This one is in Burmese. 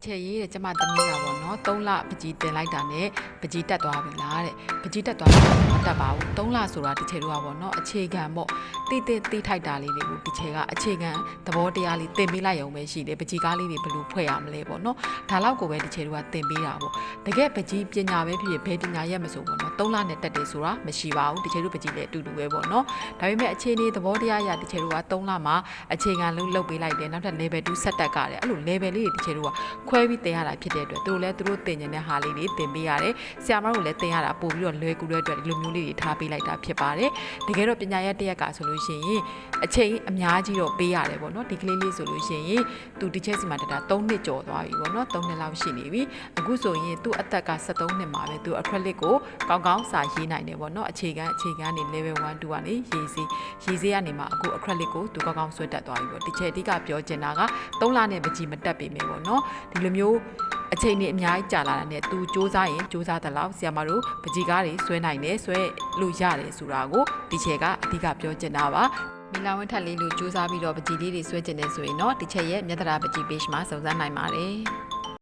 ချေရေးတဲ့ကျမသမီးကပေါ့နော်3လပကြီးတင်လိုက်တာနဲ့ပကြီးတက်သွားပြီလားတဲ့ပကြီးတက်သွားတာမတက်ပါဘူး3လဆိုတာတစ်ချေတော့ပေါ့နော်အခြေခံပေါ့တိထိုက်တာလေးတွေကိုတစ်ချေကအခြေခံသဘောတရားလေးတင်ပေးလိုက်ရုံပဲရှိတယ်ပကြီးကားလေးတွေဘယ်လိုဖွဲ့ရမလဲပေါ့နော်ဒါလောက်ကိုပဲတစ်ချေတို့ကတင်ပေးတာပေါ့တကယ်ပကြီးပညာပဲဖြစ်ဖြစ်ဘယ်ပညာရက်မဆိုပေါ့နော်3လနဲ့တက်တယ်ဆိုတာမရှိပါဘူးတစ်ချေတို့ပကြီးလည်းအတူတူပဲပေါ့နော်ဒါပေမဲ့အခြေအနေသဘောတရားအရတစ်ချေတို့က3လမှာအခြေခံလုံးလုပ်ပေးလိုက်တယ်နောက်ထပ် level 2ဆက်တက်ကတယ်အဲ့လို level လေးတွေတစ်ချေတို့ကခွဲပြီးတင်ရတာဖြစ်တဲ့အတွက်သူတို့တင်ကျင်တဲ့ဟာလေးတွေတင်ပေးရတယ်ဆရာမတို့လည်းတင်ရတာပို့ပြီးတော့လွယ်ကူတဲ့အတွက်ဒီလိုမျိုးလေးတွေထားပေးလိုက်တာဖြစ်ပါတယ်တကယ်တော့ပညာရက်တစ်ရက်ကဆိုလို့ရှိရင်အချိန်အများကြီးတော့ပေးရတယ်ပေါ့နော်ဒီကလေးလေးဆိုလို့ရှိရင်သူတစ်ချက်စီမှာတက်တာ3နှစ်ကျော်သွားပြီပေါ့နော်3နှစ်လောက်ရှိနေပြီအခုဆိုရင်သူ့အသက်က73နှစ်မှာပဲသူ acrylic ကိုကောင်းကောင်းစာရေးနိုင်တယ်ပေါ့နော်အခြေခံနေ level 1 2ကနေရေးစေးကနေမှအခု acrylic ကိုသူကောင်းကောင်းဆွဲတက်သွားပြီပေါ့တစ်ချက်အဓိကပြောချင်တာက3လနဲ့ပကြီးမတက်ပေမဲ့ပေါ့နော်ဒီလိုမျိုးအချိန်နဲ့အများကြီးကြာလာတာနဲ့သူစူးစမ်းရင်စူးစမ်းတဲ့လောက်ဆရာမတို့ပကြီးကားတွေဆွဲနိုင်တယ်ဆွဲလို့ရတယ်ဆိုတာကိုဒီချက်ကအဓိကပြောချင်တာပါမီလာဝင်းထက်လေးလို့စူးစမ်းပြီးတော့ပကြီးလေးတွေဆွဲကျင်နေဆိုရင်တော့ဒီချက်ရဲ့မြတ်တရာပကြီး page မှာစုံစမ်းနိုင်ပါတယ်